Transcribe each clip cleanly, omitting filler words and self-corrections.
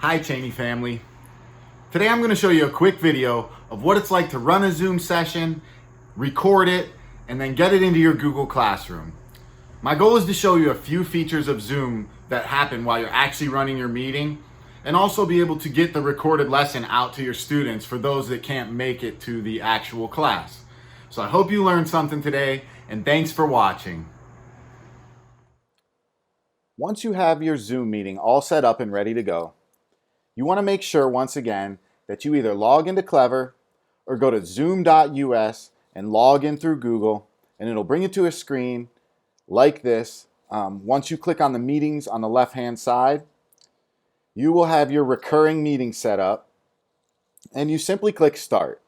Hi Cheney family. Today I'm going to show you a quick video of what it's like to run a Zoom session, record it, and then get it into your Google Classroom. My goal is to show you a few features of Zoom that happen while you're actually running your meeting, and also be able to get the recorded lesson out to your students for those that can't make it to the actual class. So I hope you learned something today, and thanks for watching. Once you have your Zoom meeting all set up and ready to go, you want to make sure, once again, that you either log into Clever or go to zoom.us and log in through Google, and it'll bring you to a screen like this. Once you click on the meetings on the left-hand side, you will have your recurring meeting set up, and you simply click Start.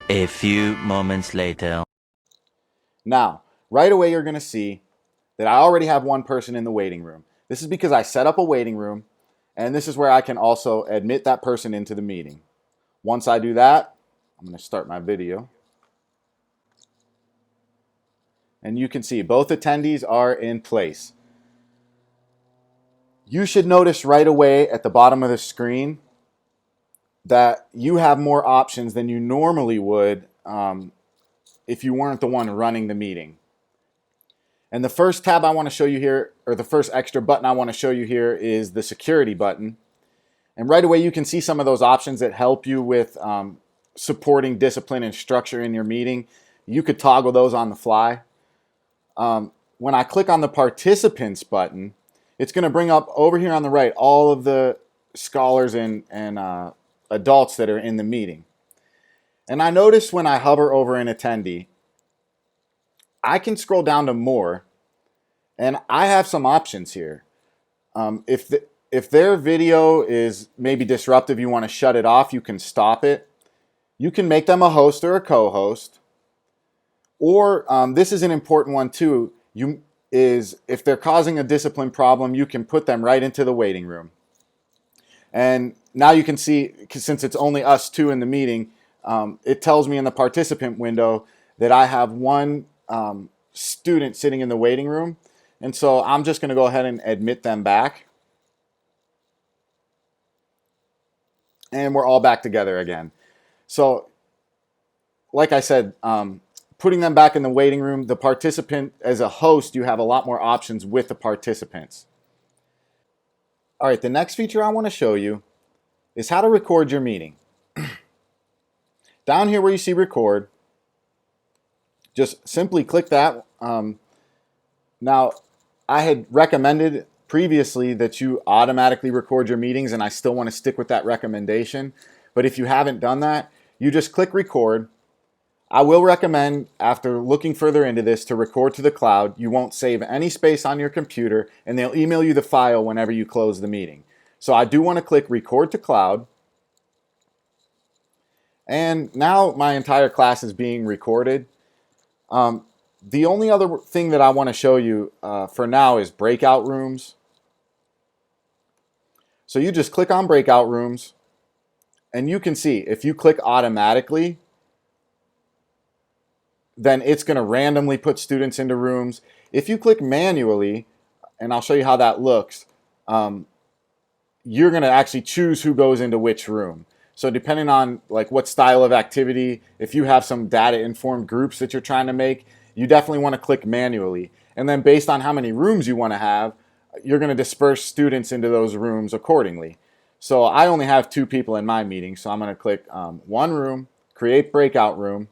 A few moments later. Now, right away you're going to see that I already have one person in the waiting room. This is because I set up a waiting room, and this is where I can also admit that person into the meeting. Once I do that, I'm going to start my video. And you can see both attendees are in place. You should notice right away at the bottom of the screen that you have more options than you normally would if you weren't the one running the meeting. And the first tab I want to show you here, or the first extra button I want to show you here, is the security button. And right away you can see some of those options that help you with supporting discipline and structure in your meeting. You could toggle those on the fly. When I click on the participants button, it's going to bring up over here on the right all of the scholars and adults that are in the meeting. And I notice when I hover over an attendee, I can scroll down to more, and I have some options here. If their video is maybe disruptive, you want to shut it off, you can stop it. You can make them a host or a co-host. Or this is an important one too, if they're causing a discipline problem, you can put them right into the waiting room. And now you can see, since it's only us two in the meeting, it tells me in the participant window that I have one student sitting in the waiting room. And so I'm just going to go ahead and admit them back. And we're all back together again. So, like I said, putting them back in the waiting room, the participant, as a host, you have a lot more options with the participants. All right, the next feature I want to show you is how to record your meeting. Down here where you see record, just simply click that. Now, I had recommended previously that you automatically record your meetings, and I still want to stick with that recommendation. But if you haven't done that, you just click record. I will recommend, after looking further into this, to record to the cloud. You won't save any space on your computer, and they'll email you the file whenever you close the meeting. So I do want to click record to cloud. And now my entire class is being recorded. The only other thing that I want to show you for now is Breakout Rooms. So you just click on Breakout Rooms, and you can see if you click automatically, then it's going to randomly put students into rooms. If you click manually, and I'll show you how that looks, you're going to actually choose who goes into which room. So depending on like what style of activity, if you have some data-informed groups that you're trying to make, you definitely want to click manually. And then based on how many rooms you want to have, you're going to disperse students into those rooms accordingly. So I only have 2 people in my meeting, so I'm going to click one room, create breakout room,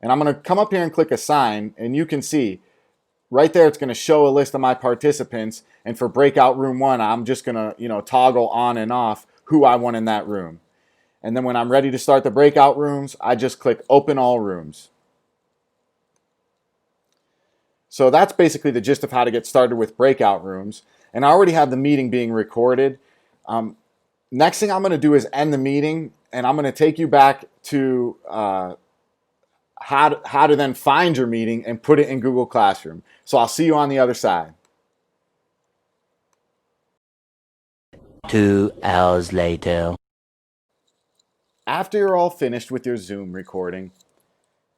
and I'm going to come up here and click assign, and you can see right there it's going to show a list of my participants, and for breakout room 1, I'm just going to toggle on and off who I want in that room. And then when I'm ready to start the breakout rooms, I just click open all rooms. So that's basically the gist of how to get started with breakout rooms. And I already have the meeting being recorded. Next thing I'm going to do is end the meeting, and I'm going to take you back to how to then find your meeting and put it in Google Classroom. So I'll see you on the other side. 2 hours later. After you're all finished with your Zoom recording,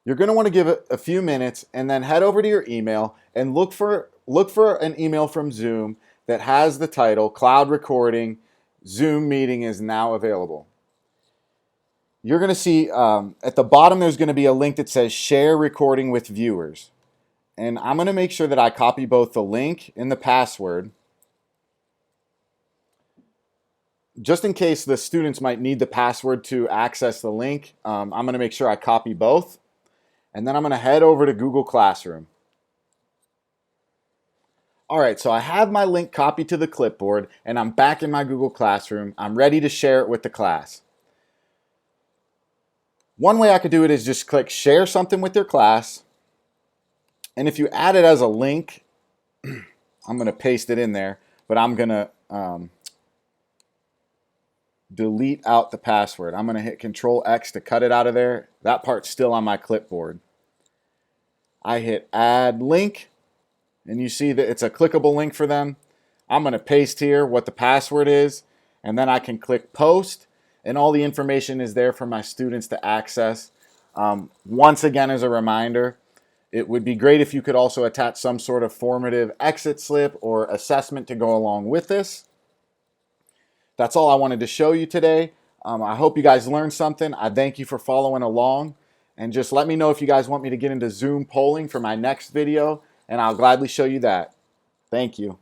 you're going to want to give it a few minutes and then head over to your email and look for an email from Zoom that has the title Cloud Recording Zoom meeting is now available. You're going to see at the bottom there's going to be a link that says share recording with viewers. And I'm going to make sure that I copy both the link and the password, just in case the students might need the password to access the link. I'm going to make sure I copy both. And then I'm going to head over to Google Classroom. All right, so I have my link copied to the clipboard and I'm back in my Google Classroom. I'm ready to share it with the class. One way I could do it is just click share something with your class. And if you add it as a link, I'm going to paste it in there, but I'm going to delete out the password. I'm going to hit Control X to cut it out of there. That part's still on my clipboard. I hit add link, and you see that it's a clickable link for them. I'm going to paste here what the password is, and then I can click post, and all the information is there for my students to access. Once again, as a reminder, it would be great if you could also attach some sort of formative exit slip or assessment to go along with this. That's all I wanted to show you today. I hope you guys learned something. I thank you for following along. And just let me know if you guys want me to get into Zoom polling for my next video, and I'll gladly show you that. Thank you.